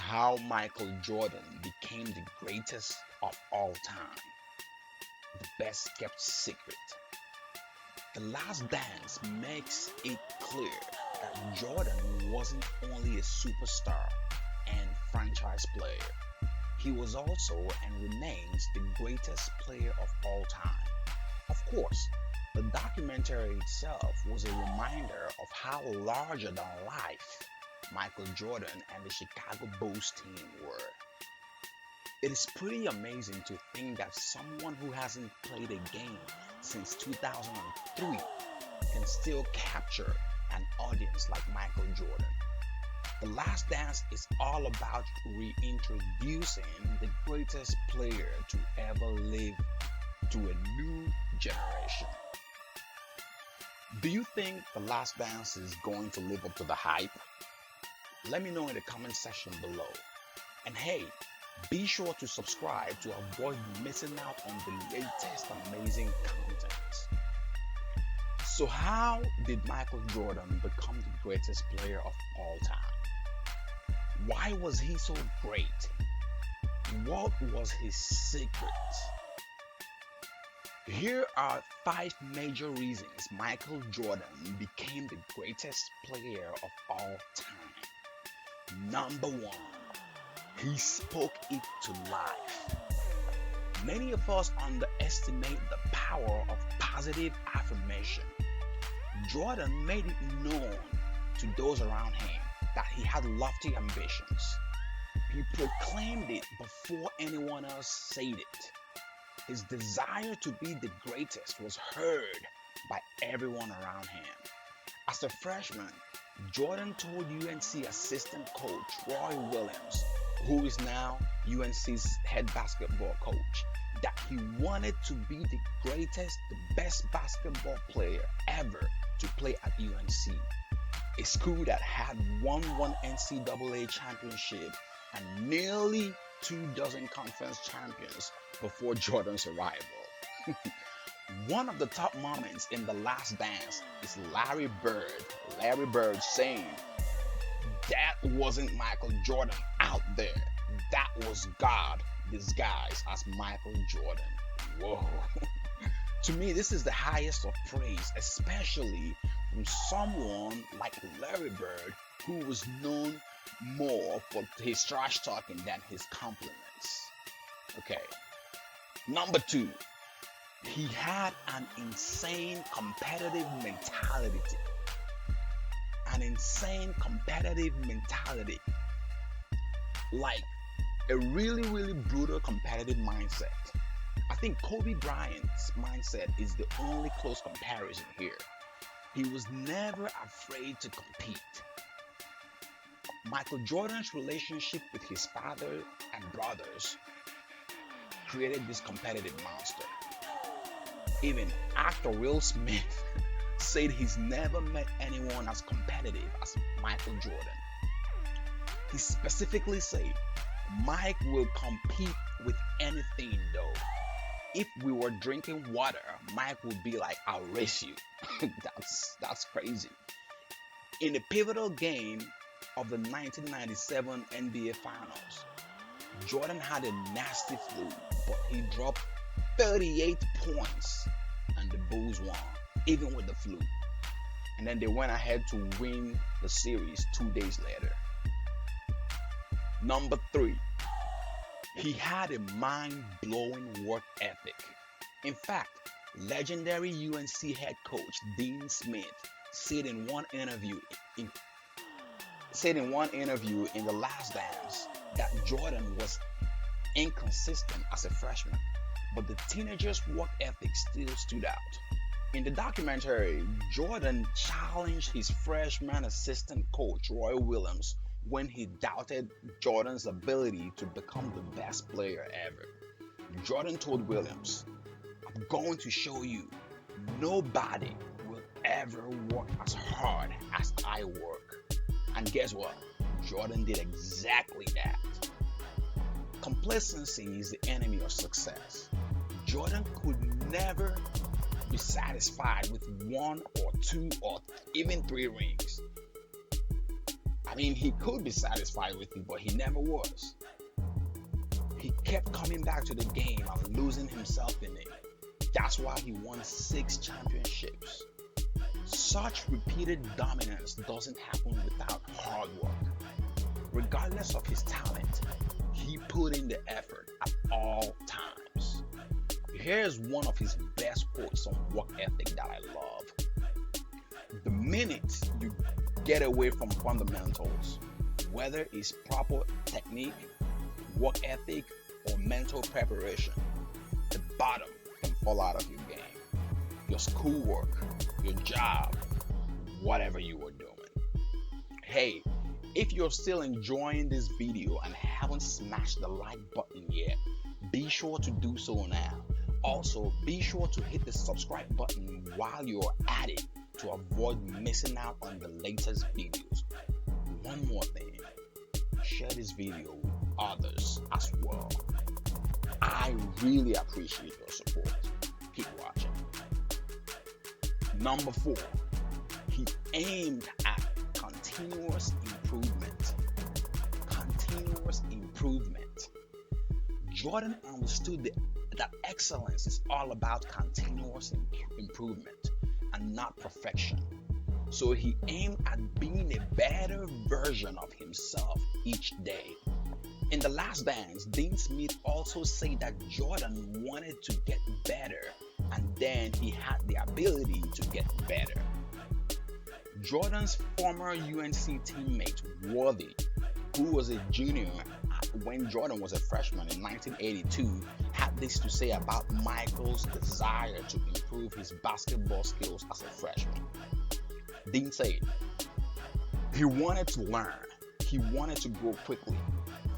how Michael Jordan became the greatest of all time, the best kept secret. The Last Dance makes it clear that Jordan wasn't only a superstar and franchise player, he was also and remains the greatest player of all time. Of course, the documentary itself was a reminder of how larger than life Michael Jordan and the Chicago Bulls team were. It is pretty amazing to think that someone who hasn't played a game since 2003 can still capture an audience like Michael Jordan. The Last Dance is all about reintroducing the greatest player to ever live to a new generation. Do you think The Last Dance is going to live up to the hype? Let me know in the comment section below. And hey, be sure to subscribe to avoid missing out on the latest amazing content. So how did Michael Jordan become the greatest player of all time? Why was he so great? What was his secret? Here are 5 major reasons Michael Jordan became the greatest player of all time. Number 1, he spoke it to life. Many of us underestimate the power of positive affirmation. Jordan made it known to those around him that he had lofty ambitions. He proclaimed it before anyone else said it. His desire to be the greatest was heard by everyone around him. As a freshman, Jordan told UNC assistant coach Roy Williams, who is now UNC's head basketball coach, that he wanted to be the greatest, the best basketball player ever to play at UNC, a school that had won one NCAA championship and nearly 24 conference champions before Jordan's arrival. One of the top moments in The Last Dance is Larry Bird saying, "That wasn't Michael Jordan out there. That was God disguised as Michael Jordan." Whoa. To me, this is the highest of praise, especially from someone like Larry Bird, who was known more for his trash talking than his compliments. Okay. Number 2, he had an insane competitive mentality. An insane competitive mentality. Like a really brutal competitive mindset. I think Kobe Bryant's mindset is the only close comparison here. He was never afraid to compete. Michael Jordan's relationship with his father and brothers created this competitive monster. Even actor Will Smith said he's never met anyone as competitive as Michael Jordan. He specifically said, "Mike will compete with anything though. If we were drinking water, Mike would be like, 'I'll race you.'" That's crazy. In the pivotal game of the 1997 NBA Finals, Jordan had a nasty flu, but he dropped 38 points and the Bulls won, even with the flu. And then they went ahead to win the series 2 days later. Number 3, he had a mind-blowing work ethic. In fact, legendary UNC head coach Dean Smith said in one interview in The Last Dance that Jordan was inconsistent as a freshman, but the teenager's work ethic still stood out. In the documentary, Jordan challenged his freshman assistant coach Roy Williams when he doubted Jordan's ability to become the best player ever. Jordan told Williams, "I'm going to show you nobody will ever work as hard as I work." And guess what? Jordan did exactly that. Complacency is the enemy of success. Jordan could never be satisfied with 1 or 2 or even 3 rings. I mean, he could be satisfied with it, but he never was. He kept coming back to the game and losing himself in it. That's why he won 6 championships. Such repeated dominance doesn't happen without hard work. Regardless of his talent, he put in the effort at all times. Here's one of his best quotes on work ethic that I love. The minute you get away from fundamentals, whether it's proper technique, work ethic, or mental preparation, the bottom can fall out of your game. Your schoolwork, your job, whatever you are doing. Hey, if you're still enjoying this video and haven't smashed the like button yet, be sure to do so now. Also, be sure to hit the subscribe button while you're at it to avoid missing out on the latest videos. One more thing, share this video with others as well. I really appreciate your support. Keep watching. Number 4, he aimed at continuous improvement. Continuous improvement. Jordan understood that excellence is all about continuous improvement and not perfection. So he aimed at being a better version of himself each day. In The Last Dance, Dean Smith also said that Jordan wanted to get better, and then he had the ability to get better. Jordan's former UNC teammate, Worthy, who was a junior when Jordan was a freshman in 1982, had this to say about Michael's desire to improve his basketball skills as a freshman. Dean said, he wanted to learn. He wanted to grow quickly.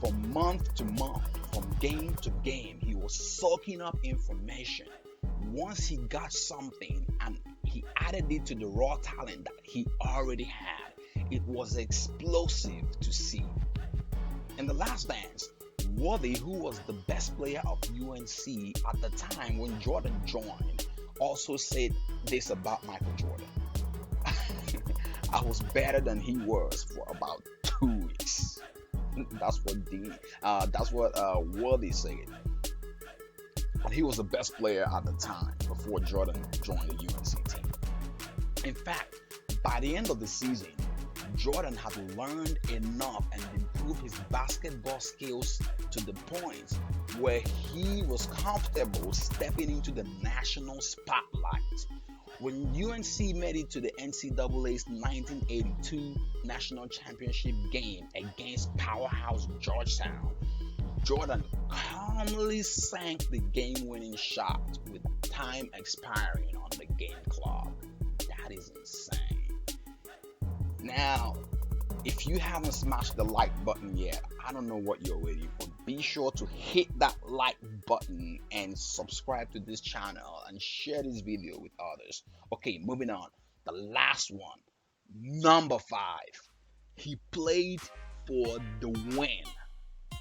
From month to month, from game to game, he was soaking up information. Once he got something and he added it to the raw talent that he already had, it was explosive to see. In The Last Dance, Worthy, who was the best player of UNC at the time when Jordan joined, also said this about Michael Jordan. I was better than he was for about 2 weeks. That's what Worthy said. And he was the best player at the time before Jordan joined the UNC team. In fact, by the end of the season, Jordan had learned enough and improved his basketball skills to the point where he was comfortable stepping into the national spotlight. When UNC made it to the NCAA's 1982 national championship game against powerhouse Georgetown, Jordan calmly sank the game-winning shot with time expiring on the game clock. That is insane. Now, if you haven't smashed the like button yet, I don't know what you're waiting for. Be sure to hit that like button and subscribe to this channel and share this video with others. Okay, moving on. The last one, number 5. He played for the win.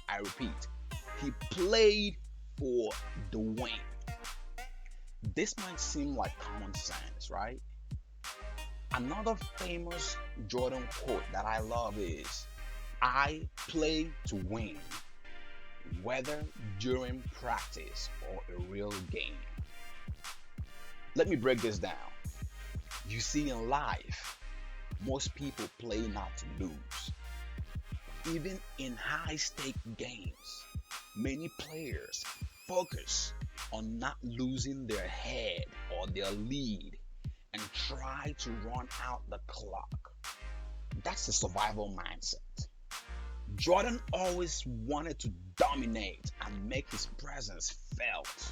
I repeat, he played for the win. This might seem like common sense, right? Another famous Jordan quote that I love is, I play to win, whether during practice or a real game. Let me break this down. You see, in life, most people play not to lose. Even in high-stake games, many players focus on not losing their head or their lead and try to run out the clock. That's the survival mindset. Jordan always wanted to dominate and make his presence felt.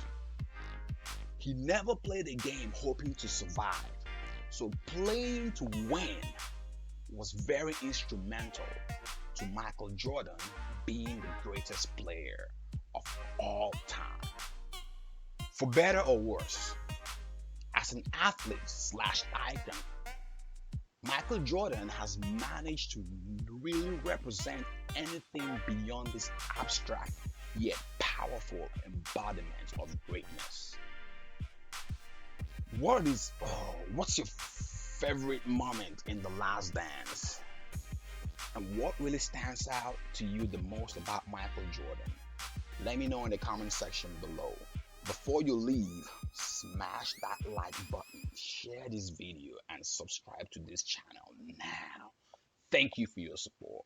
He never played a game hoping to survive, so playing to win was very instrumental to Michael Jordan being the greatest player of all time. For better or worse, as an athlete/icon, Michael Jordan has managed to really represent anything beyond this abstract yet powerful embodiment of greatness. What's your favorite moment in The Last Dance? And what really stands out to you the most about Michael Jordan? Let me know in the comment section below. Before you leave, smash that like button, share this video, and subscribe to this channel now. Thank you for your support.